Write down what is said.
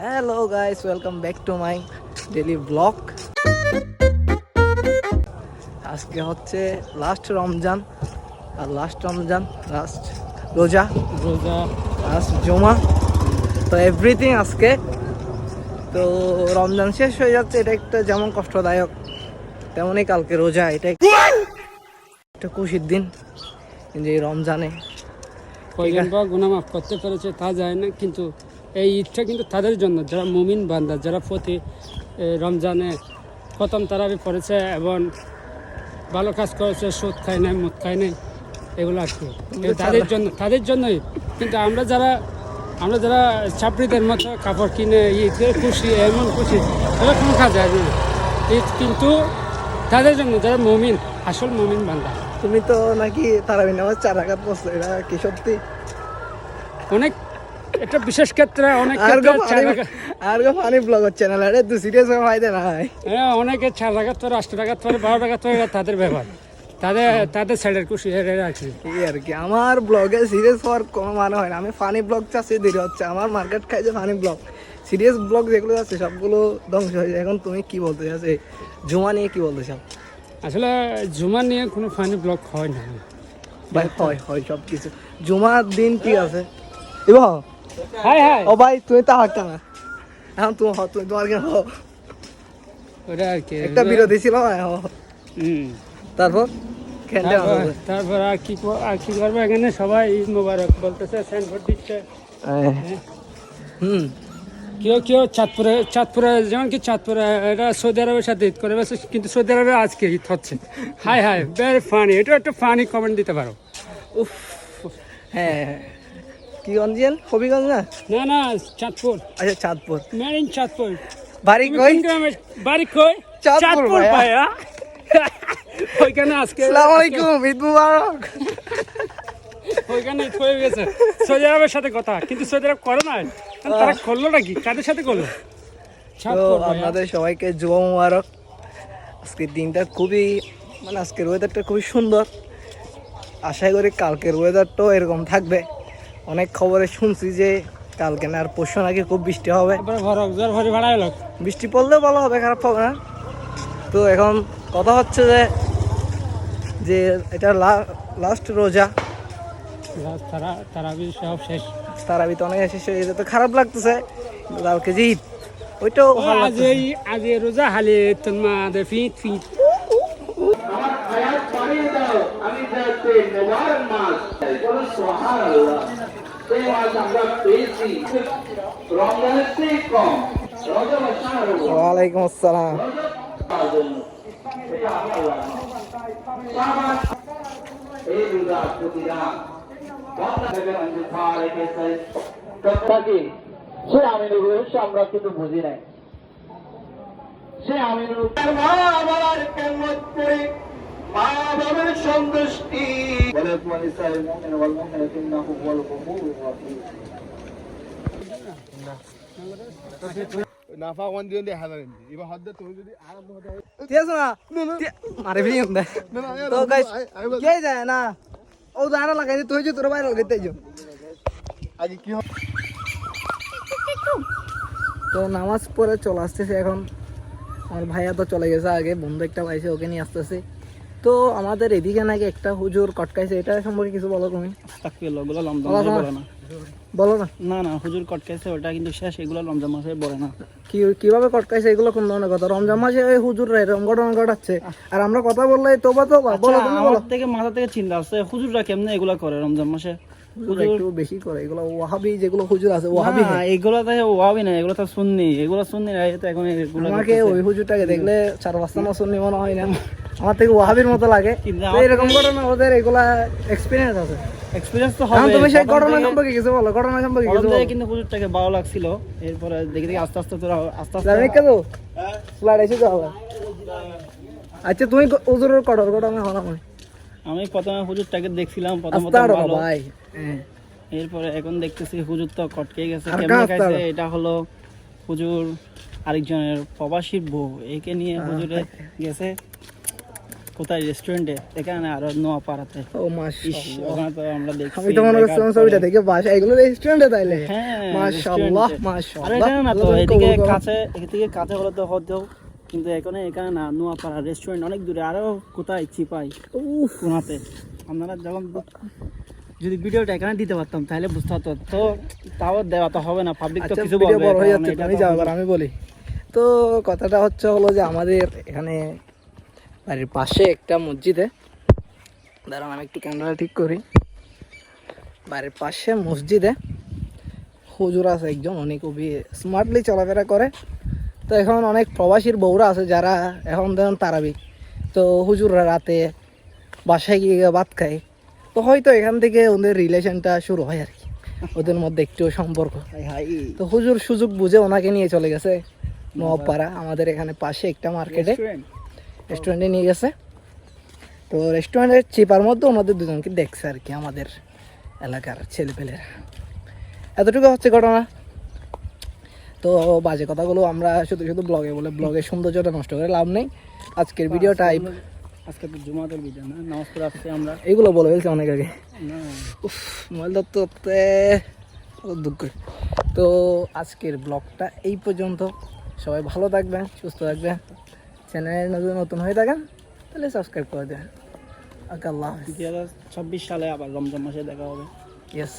Hello guys, welcome back to my daily blog. আজকে হচ্ছে last Ramzan, আর last রোজা, last জমা, তো এভরিথিং আজকে। তো রমজান শেষ হয়ে যাচ্ছে, এটা একটা যেমন কষ্টদায়ক তেমনই কালকে রোজা, এটা একটা খুশির দিন যে এই রমজানে কয়জন বা গুনাহ মাফ করতে পেরেছে তা যায় না, কিন্তু এই ঈদটা কিন্তু তাদের জন্য যারা মুমিন বান্দা, যারা প্রতি রমজানে প্রথম তারাবি পড়েছে এবং ভালো কাজ করেছে, সুদ খায় নাই, মদ খায় নাই, এগুলো আর কি তাদের জন্যই। কিন্তু আমরা যারা ছাত্রীদের মতো কাপড় কিনে ঈদের খুশি, এমন খুশি এরকম কাজ যায় না। ঈদ কিন্তু তাদের জন্য যারা মুমিন, আসল মুমিন বান্দা। তুমি তো নাকি তারাবি নামাজ 4 রাকাত পড়ছো, এটা কি সত্যি? অনেক একটা বিশেষ ক্ষেত্রে অনেক ফানি ব্লগার চ্যানেল, আরে তুই সিরিয়াস হয়ে ফায়দা নাই। হ্যাঁ, অনেকে 4 রাকাত পরে, 8 রাকাত পরে, 12 রাকাত পরে, তাদের ব্যাপার, তাদের সাইডের খুশি আর কি। এই আর কি, আমার ব্লগে সিরিয়াস হওয়ার কোনো মানে হয় না। আমি ফানি ব্লগ চাচ্ছি, দেরি হচ্ছে আমার, মার্কেট খাই যে ফানি ব্লগ। সিরিয়াস ব্লগ যেগুলো আছে সবগুলো ধ্বংস হয়ে যায়। এখন তুমি কি বলতে চাচ্ছ জুমা নিয়ে, কি বলতে চাও? আসলে জুমা নিয়ে কোনো ফানি ব্লগ হয় না ভাই। হয় সব কিছু। জুমার দিন ঠিক আছে এবার। হাই ও ভাই, তুমি তো হাঁটতা না, এখন তুমি তোমার কেন ওটা আর কি একটা বিরোধী ছিল। তারপর তারপর আর কি করবো, এখানে সবাই ঈদ মোবারক বলতেছে, সাইনবোর্ড দিচ্ছে। কেউ চাঁদপুরে যেমন কি চাঁদপুরে এটা সৌদি আরবের সাথে ঈদ করে, কিন্তু সৌদি আরবে আজকে ঈদ হচ্ছে। হাই ভেরি ফানি, এটা একটা ফানি কমেন্ট দিতে পারো। উফ, হ্যাঁ। কি গঞ্জেল, হবিগঞ্জ না? না, চাঁদপুর। আচ্ছা, চাঁদপুর। মেরিন চাঁদপুর। বাড়ি কই? বাড়ি কই? চাঁদপুর ভাইয়া। ওইখানে আজকে আসসালামু আলাইকুম, ঈদ মুবারক। ওইখানে ঈদ হয়ে গেছে। সৌদি আরবের সাথে কথা, কিন্তু সৌদি আরব করে না। তারা করলো নাকি, কাদের সাথে করলো? আপনাদের সবাইকে জুমা মুবারক। আজকের দিনটা খুবই, মানে আজকের ওয়েদারটা খুবই সুন্দর। আশা করি কালকের ওয়েদারটাও এরকম থাকবে। অনেক খবরে শুনছি যে কালকে না আর পরশু নাকি খুব বৃষ্টি হবে। বৃষ্টি পড়লেও ভালো হবে, খারাপ হবে না। তো এখন কথা হচ্ছে যে এটা লাস্ট রোজা, তারাবি সব শেষ। তারাবি তো অনেক শেষ হয়ে, এটা তো খারাপ লাগতেছে। কালকে যে ঈদ, ওইটাও ভালো লাগছে। আজ রোজা হালে তোমাদের ফিট আমার হায়াত বাড়িয়ে দাও, আমি যাতে মোবারক মাস বলো সুবহানাল্লাহ। এই মাস আমরা পেয়েছি রমজানের চেয়ে কম। রজব শাহরু, ওয়ালাইকুম আসসালাম। এটা আল্লাহ সাবাস। এই রোজা প্রতিদান বাংলাদেশের অঞ্চল রেখেছে তথাকি সে আমিনুর রহস্য আমরা কিন্তু বুঝি নাই। সে আমিনুর মা বাবার কেমন করে, মা বাবার সন্তুষ্টি বলে পয়সার মুমিন ওয়াল মুমিনাত ইন্নাহু ওয়াল গফুরুর রহিম। নাফা ওয়ান দিন দেখা যাবেন এবার হদ্দে তুমি যদি আরম্ভ হতে ঠিক আছে না, মারে ফেলি না। তো গাইস কে যায় না, ও দাঁড়া লাগাই তুই যে তোর বাইরে লাগাইতে যাও আগে কি হবে। তো নামাজ পড়ে চলে আসতেছে এখন। আমার ভাইয়া তো চলে গেছে আগে, বন্ধু একটা পাইছে, ওকে নিয়ে আসতেছে। তো আমাদের এদিকে নাকি একটা হুজুর কটকাইছে, এটা সম্পর্কে কিছু বলো তুমি। বলো না। না হুজুর কটকাইছে ওটা কিন্তু শেষ, এগুলো রমজান মাসে পড়ে না। কিভাবে কটকাইছে এগুলো কোন ধরনের কথা? রমজান মাসে ওই হুজুররা এরকম ঘটনা ঘটাচ্ছে, আর আমরা কথা বললে তোবা বলো। আমার থেকে মাথা থেকে চিন্তা আসছে, হুজুররা কেমনে এগুলা করে রমজান মাসে? একটু বেশি করে এগুলো, ওয়াহাবি যেগুলো হুজুর আছে, ওয়াহাবি এগুলো তো ওয়াহাবি না, এগুলো তো সুন্নি, এগুলো সুন্নি না। তো এখন আমাকে ওই হুজুরটাকে দেখলে 4-5টা না সুন্নি মনে হয় না, আমার থেকে ওয়াহাবির মতো লাগে। এরকম ঘটনা ওদের এগুলা এক্সপিরিয়েন্স আছে। এক্সপেরিয়েন্স তো হবে। তুমি সেই ঘটনা সম্পর্কে কিছু বলো, ঘটনা সম্পর্কে কিছু বলো। কিন্তু হুজুরটাকে ভালো লাগছিল, এরপরে দেখে আস্তে আস্তে জানি কেন স্লাইড এসে যাও। আচ্ছা, তুমি হুজুরের ঘটনা হলো না? আমি প্রথমে হুজুরটাকে দেখছিলাম প্রথমত ভালো, এরপরে এখন দেখতেছি হুজুর তো কটকে গেছে। কেমনে খাইছে? এটা হলো হুজুর আরেকজনের প্রবাসীর বউ, একে নিয়ে হুজুরে গেছে। কোথায় রেস্টুরেন্টে, এখানে আরো নোয়াপাড়াতে। ও মাশাআল্লাহ, ওখানে তো আমরা দেখছি আমি তো মনে করছিলাম ছবিটা দেখে বাসা এগুলো রেস্টুরেন্টে তাইলে। হ্যাঁ, মাশাআল্লাহ রেস্টুরেন্টে। আর মাশাআল্লাহ, এখানে না তো, আল্লাহ এদিকে কবুল করুন। কাছে, এদিকে কাছে হলে তো হতো, কিন্তু এখানে না, নোয়াপাড়া রেস্টুরেন্ট অনেক দূরে, আরো কোথায় চিপাই কোনাতে। আপনারা যখন যদি ভিডিওটা এখানে দিতে পারতাম তাহলে বুঝতে পারতো, তো তাও দেওয়া তো হবে না, পাবলিক তো আচ্ছা, কিছু ভিডিও বলবে, বড় হয়ে কারণ যাচ্ছে, এটা তুমি তো যাও, এবার আমি বলি। তো কথাটা হলো যে আমাদের এখানে বাড়ির পাশে একটা মসজিদে, দাঁড়ান আমি একটু ক্যামেরা ঠিক করি, বাড়ির পাশে মসজিদে হুজুর আছে একজন, উনি খুবই স্মার্টলি চলাফেরা করে। তো এখন অনেক প্রবাসীর বউরা আছে যারা এখন ধরেন তারাবি, তো হুজুররা রাতে বাসায় গিয়ে ভাত খায়, তো হয়তো এখান থেকে ওদের রিলেশনটা শুরু হয় আর কি, ওদের মধ্যে একটু সম্পর্ক। তো হুজুর সুযোগ বুঝে ওনাকে নিয়ে চলে গেছে নোয়াপাড়া, আমাদের এখানে পাশে একটা মার্কেটে রেস্টুরেন্টে নিয়ে গেছে। তো রেস্টুরেন্টের চিপার মধ্যে ওনাদের দুজনকে দেখছে আর কি, আমাদের এলাকার ছেলেপেলেরা। এতটুকু হচ্ছে ঘটনা। তো বাজে কথাগুলো আমরা শুধু শুধু ব্লগে বলে ব্লগের সৌন্দর্যটা নষ্ট করে লাভ নেই। আজকের ভিডিওটা আজকে তো জুমাতের ভিডিও না, নামাজ পড়ে আসছি আমরা। এগুলো বলে ফেলছি অনেক আগে। না, মোবাইল ধরতে দুঃখ। তো আজকের ব্লগটা এই পর্যন্ত। সবাই ভালো থাকবেন, সুস্থ থাকবেন। চ্যানেলে নতুন হয়ে থাকেন তাহলে সাবস্ক্রাইব করে দেবেন। ওকে, আল্লাহ হাফেজ। 2026 সালে আবার রমজান মাসে দেখা হবে। ইয়েস।